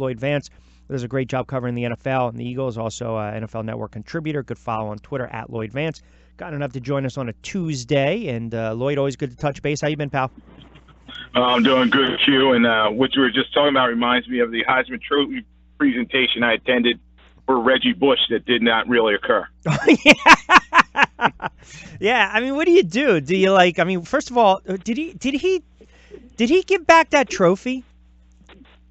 Lloyd Vance does a great job covering the NFL and the Eagles, also an NFL Network contributor. Good follow on Twitter at Lloyd Vance. Got enough to join us on a Tuesday. And Lloyd, always good to touch base. How you been, pal? I'm doing good, Q. And what you were just talking about reminds me of the Heisman Trophy presentation I attended for Reggie Bush that did not really occur. Yeah, I mean, what do you do? Do you first of all, did he give back that trophy?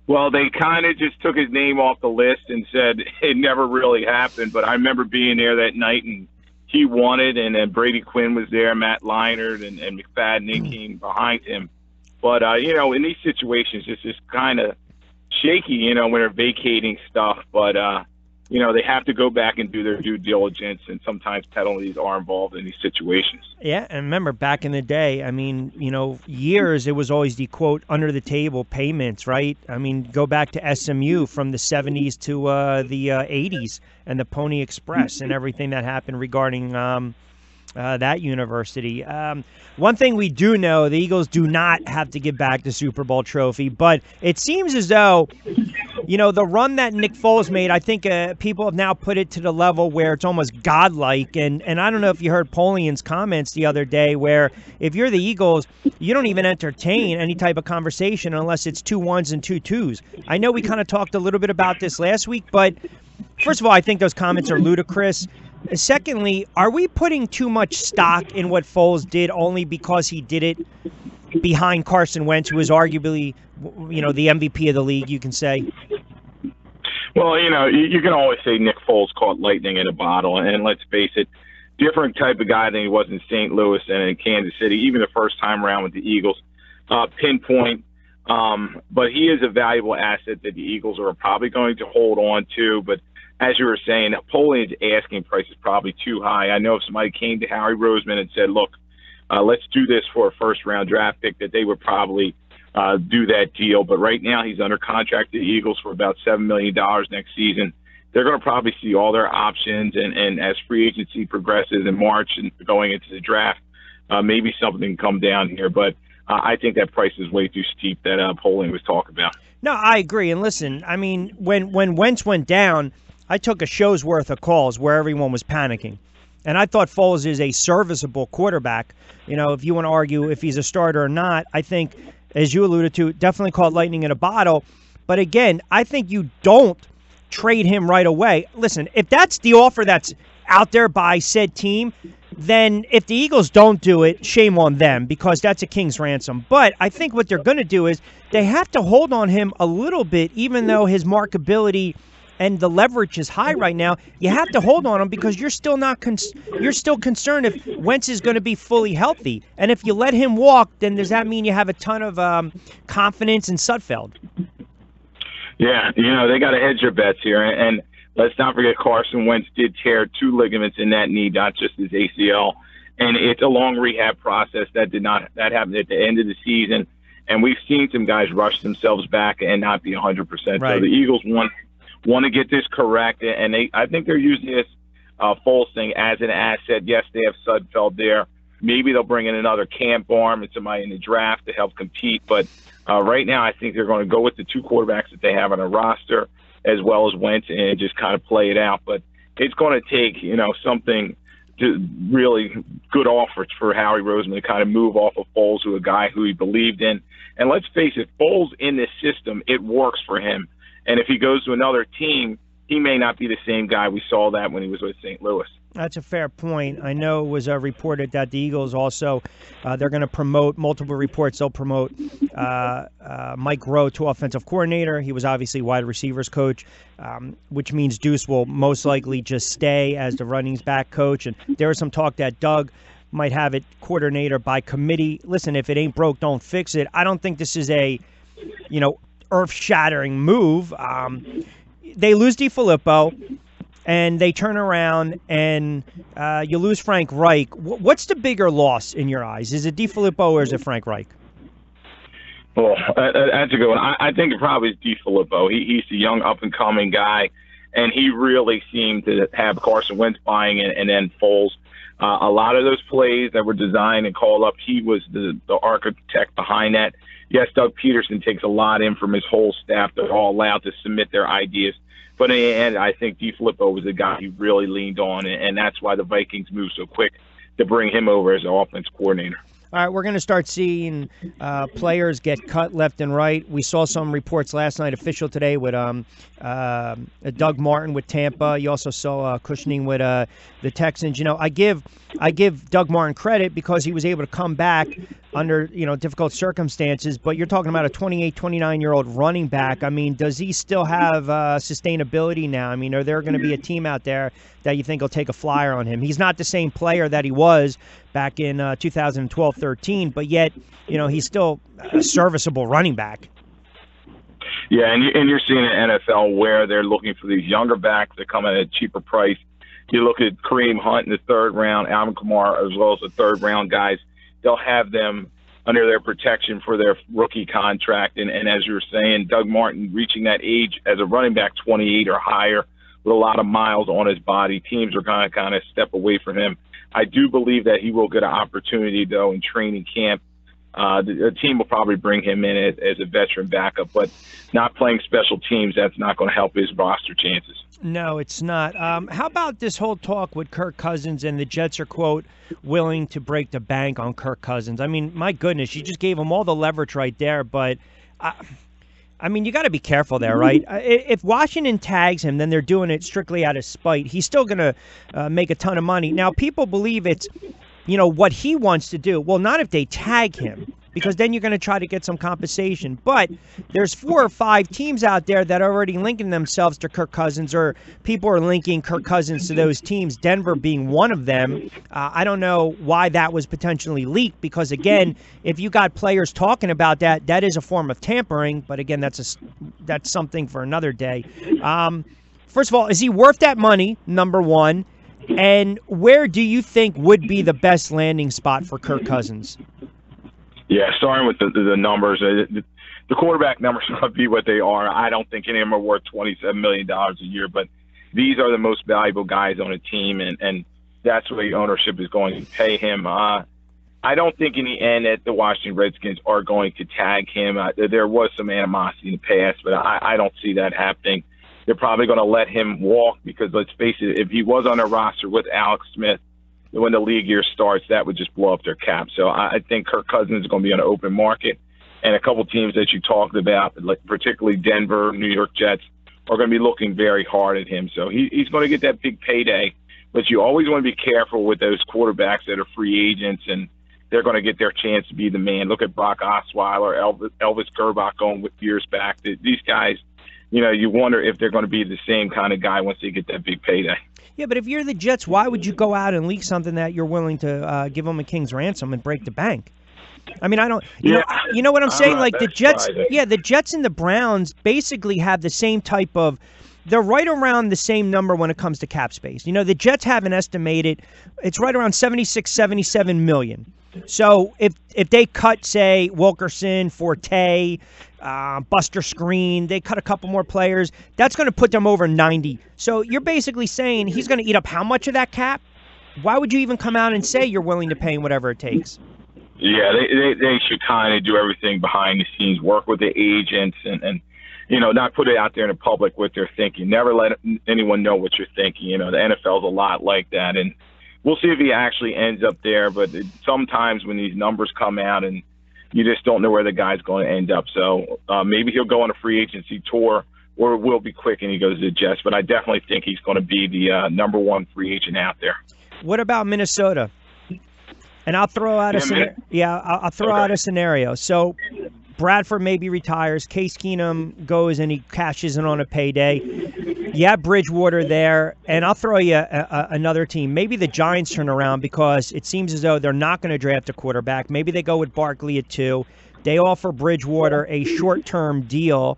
Well, they kind of just took his name off the list and said it never really happened. But I remember being there that night, and he won it, and then Brady Quinn was there, Matt Leinart, and McFadden, they came behind him. But, in these situations, it's just kind of shaky, when they're vacating stuff. But, they have to go back and do their due diligence, and sometimes penalties are involved in these situations. Yeah, and remember, back in the day, I mean, years, it was always the, quote, under-the-table payments, right? I mean, go back to SMU from the 70s to the 80s and the Pony Express and everything that happened regarding that university. One thing we do know, the Eagles do not have to give back the Super Bowl trophy, but it seems as though, the run that Nick Foles made, I think people have now put it to the level where it's almost godlike. And I don't know if you heard Polian's comments the other day where if you're the Eagles, you don't even entertain any type of conversation unless it's 2 1s and 2 2s. I know we kind of talked a little bit about this last week, but first of all, I think those comments are ludicrous. Secondly, are we putting too much stock in what Foles did only because he did it behind Carson Wentz, who is arguably, the MVP of the league, you can say? Well, you can always say Nick Foles caught lightning in a bottle, and let's face it, different type of guy than he was in St. Louis and in Kansas City, even the first time around with the Eagles. Pinpoint, but he is a valuable asset that the Eagles are probably going to hold on to, but as you were saying, Napoleon's asking price is probably too high. I know if somebody came to Howie Roseman and said, look, let's do this for a first-round draft pick, that they would probably do that deal. But right now he's under contract to the Eagles for about $7 million next season. They're going to probably see all their options, and as free agency progresses in March and going into the draft, maybe something can come down here. But I think that price is way too steep that Napoleon was talking about. No, I agree. And listen, I mean, when Wentz went down, I took a show's worth of calls where everyone was panicking. And I thought Foles is a serviceable quarterback. If you want to argue if he's a starter or not, I think, as you alluded to, definitely caught lightning in a bottle. But again, I think you don't trade him right away. Listen, if that's the offer that's out there by said team, then if the Eagles don't do it, shame on them, because that's a king's ransom. But I think what they're going to do is they have to hold on him a little bit, even though his markability and the leverage is high right now. You have to hold on him because you're still not you're still concerned if Wentz is going to be fully healthy. And if you let him walk, then does that mean you have a ton of confidence in Sudfeld? Yeah, they got to hedge their bets here. And let's not forget Carson Wentz did tear 2 ligaments in that knee, not just his ACL. And it's a long rehab process that happened at the end of the season. And we've seen some guys rush themselves back and not be 100%. Right. So the Eagles want to get this correct, and I think they're using this Foles thing as an asset. Yes, they have Sudfeld there. Maybe they'll bring in another camp arm and somebody in the draft to help compete. But right now, I think they're going to go with the 2 quarterbacks that they have on a roster, as well as Wentz, and just kind of play it out. But it's going to take, something to really good offer for Howie Roseman to kind of move off of Foles, who a guy who he believed in. And let's face it, Foles in this system, it works for him. And if he goes to another team, he may not be the same guy. We saw that when he was with St. Louis. That's a fair point. I know it was reported that the Eagles also, they're going to promote multiple reports. They'll promote Mike Rowe to offensive coordinator. He was obviously wide receivers coach, which means Deuce will most likely just stay as the running back coach. And there was some talk that Doug might have it coordinator by committee. Listen, if it ain't broke, don't fix it. I don't think this is a, earth-shattering move. They lose DiFilippo, and they turn around and you lose Frank Reich. What's the bigger loss in your eyes? Is it DiFilippo or is it Frank Reich? Well, that's a good one. I think it probably is DiFilippo. He's the young up-and-coming guy, and he really seemed to have Carson Wentz buying it, and then Foles. A lot of those plays that were designed and called up, he was the architect behind that. Yes, Doug Pederson takes a lot in from his whole staff. They're all allowed to submit their ideas. But in the end, I think DeFilippo was the guy he really leaned on, and that's why the Vikings moved so quick to bring him over as an offense coordinator. All right, we're going to start seeing players get cut left and right. We saw some reports last night, official today, with Doug Martin with Tampa. You also saw Cushioning with the Texans. I give Doug Martin credit because he was able to come back under difficult circumstances. But you're talking about a 28, 29-year-old running back. I mean, does he still have sustainability now? I mean, are there going to be a team out there that you think will take a flyer on him? He's not the same player that he was back in 2012-13, but yet, he's still a serviceable running back. Yeah, and you're seeing an NFL where they're looking for these younger backs that come at a cheaper price. You look at Kareem Hunt in the third round, Alvin Kamara, as well as the third-round guys. They'll have them under their protection for their rookie contract. And as you were saying, Doug Martin reaching that age as a running back, 28 or higher, with a lot of miles on his body. Teams are going to kind of step away from him. I do believe that he will get an opportunity, though, in training camp. The team will probably bring him in as a veteran backup, but not playing special teams, that's not going to help his roster chances. No, it's not. How about this whole talk with Kirk Cousins, and the Jets are, quote, willing to break the bank on Kirk Cousins? I mean, my goodness, you just gave him all the leverage right there, but I mean, you got to be careful there, right? If Washington tags him, then they're doing it strictly out of spite. He's still going to make a ton of money. Now, people believe it's, what he wants to do. Well, not if they tag him, because then you're going to try to get some compensation. But there's 4 or 5 teams out there that are already linking themselves to Kirk Cousins, or people are linking Kirk Cousins to those teams, Denver being one of them. I don't know why that was potentially leaked, because, again, if you got players talking about that, that is a form of tampering. But, again, that's something for another day. First of all, is he worth that money, number one? And where do you think would be the best landing spot for Kirk Cousins? Yeah, starting with the numbers, the quarterback numbers are going to be what they are. I don't think any of them are worth $27 million a year, but these are the most valuable guys on a team, and that's what the ownership is going to pay him. I don't think in the end that the Washington Redskins are going to tag him. There was some animosity in the past, but I don't see that happening. They're probably going to let him walk because, let's face it, if he was on a roster with Alex Smith when the league year starts, that would just blow up their cap. So I think Kirk Cousins is going to be on an open market, and a couple teams that you talked about, like particularly Denver, New York Jets, are going to be looking very hard at him. So he's going to get that big payday, but you always want to be careful with those quarterbacks that are free agents, and they're going to get their chance to be the man. Look at Brock Osweiler, Elvis Gerbach going with years back. These guys, you wonder if they're going to be the same kind of guy once they get that big payday. Yeah, but if you're the Jets, why would you go out and leak something that you're willing to give them a king's ransom and break the bank? I mean, I don't. You know what I'm saying? Like the Jets, the Jets and the Browns basically have the same type of. They're right around the same number when it comes to cap space. The Jets have an estimated. It's right around 76, 77 million. So if they cut, say, Wilkerson, Forte, Buster Screen, they cut a couple more players, that's going to put them over 90. So you're basically saying he's going to eat up how much of that cap? Why would you even come out and say you're willing to pay him whatever it takes? Yeah, they should kind of do everything behind the scenes, work with the agents, and not put it out there in the public what they're thinking. Never let anyone know what you're thinking. The NFL's a lot like that, and we'll see if he actually ends up there. But sometimes when these numbers come out and you just don't know where the guy's going to end up. So maybe he'll go on a free agency tour, or it will be quick and he goes to the Jets. But I definitely think he's going to be the number one free agent out there. What about Minnesota? And I'll throw out I'll throw out a scenario. So Bradford maybe retires. Case Keenum goes and he cashes in on a payday. You have Bridgewater there, and I'll throw you another team. Maybe the Giants turn around because it seems as though they're not going to draft a quarterback. Maybe they go with Barkley at 2. They offer Bridgewater a short-term deal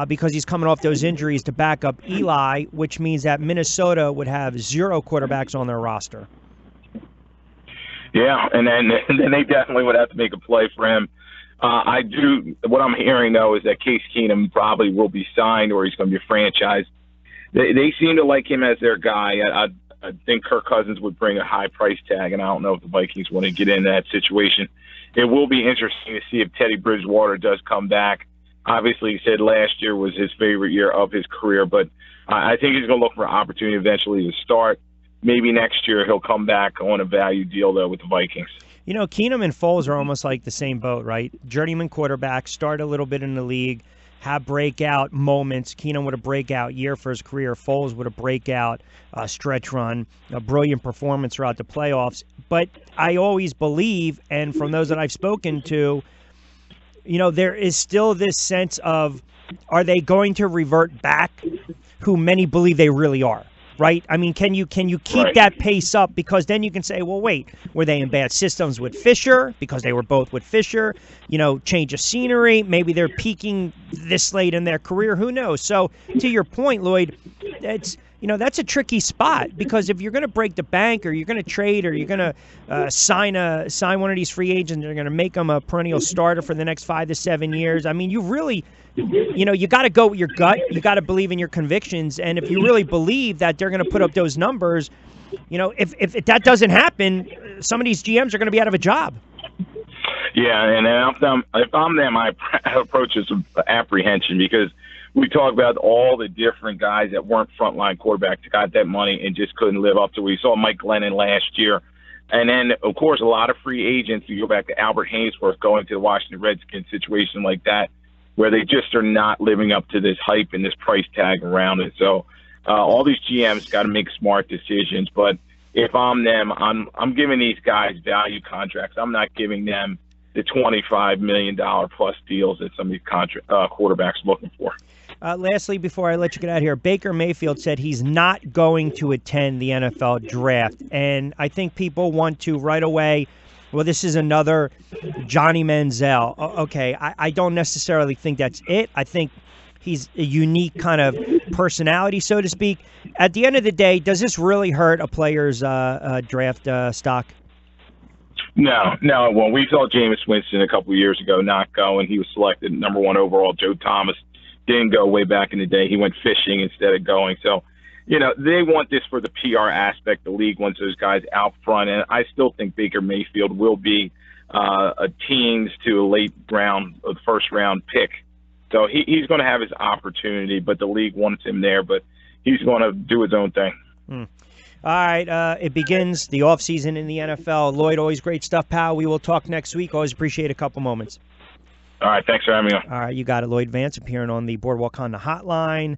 because he's coming off those injuries to back up Eli, which means that Minnesota would have 0 quarterbacks on their roster. Yeah, and then they definitely would have to make a play for him. What I'm hearing, though, is that Case Keenum probably will be signed or he's going to be franchised. They seem to like him as their guy. I think Kirk Cousins would bring a high price tag, and I don't know if the Vikings want to get in that situation. it will be interesting to see if Teddy Bridgewater does come back. Obviously, he said last year was his favorite year of his career, but I think he's going to look for an opportunity eventually to start. Maybe next year he'll come back on a value deal, though, with the Vikings. You know, Keenum and Foles are almost like the same boat, right? Journeyman quarterback, start a little bit in the league, have breakout moments. Keenum with a breakout year for his career. Foles with a breakout stretch run, a brilliant performance throughout the playoffs. But I always believe, and from those that I've spoken to, you know, there is still this sense of, are they going to revert back who many believe they really are? Right? I mean, can you keep that pace up? Because then you can say, well, wait, were they in bad systems with Fisher? Because they were both with Fisher. You know, change of scenery. Maybe they're peaking this late in their career. Who knows? So to your point, Lloyd, that's a tricky spot, because if you're going to break the bank, or you're going to trade, or you're going to sign one of these free agents, they're going to make them a perennial starter for the next 5 to 7 years. I mean, you really, you got to go with your gut. You got to believe in your convictions. And if you really believe that they're going to put up those numbers, if that doesn't happen, some of these GMs are going to be out of a job. Yeah, and if I'm them, I approach this with apprehension, because we talk about all the different guys that weren't frontline quarterbacks that got that money and just couldn't live up to it. We saw Mike Glennon last year. And then, of course, a lot of free agents. You go back to Albert Hainsworth going to the Washington Redskins, situation like that, where they just are not living up to this hype and this price tag around it. So all these GMs got to make smart decisions. But if I'm them, I'm giving these guys value contracts. I'm not giving them the $25 million plus deals that some of these quarterbacks are looking for. Lastly, before I let you get out of here, Baker Mayfield said he's not going to attend the NFL draft. And I think people want to right away, well, this is another Johnny Manziel. Okay, I don't necessarily think that's it. I think he's a unique kind of personality, so to speak. At the end of the day, does this really hurt a player's draft stock? No, it won't. We saw Jameis Winston a couple of years ago not go, and he was selected number 1 overall. Joe Thomas didn't go way back in the day. He went fishing instead of going. So, they want this for the PR aspect. The league wants those guys out front, and I still think Baker Mayfield will be a teens to a late round, a first-round pick. So he's going to have his opportunity, but the league wants him there, but he's going to do his own thing. All right, it begins the offseason in the NFL. Lloyd, always great stuff, pal. We will talk next week. Always appreciate a couple moments. All right, thanks for having me on. All right, you got it. Lloyd Vance appearing on the Boardwalk Honda Hotline.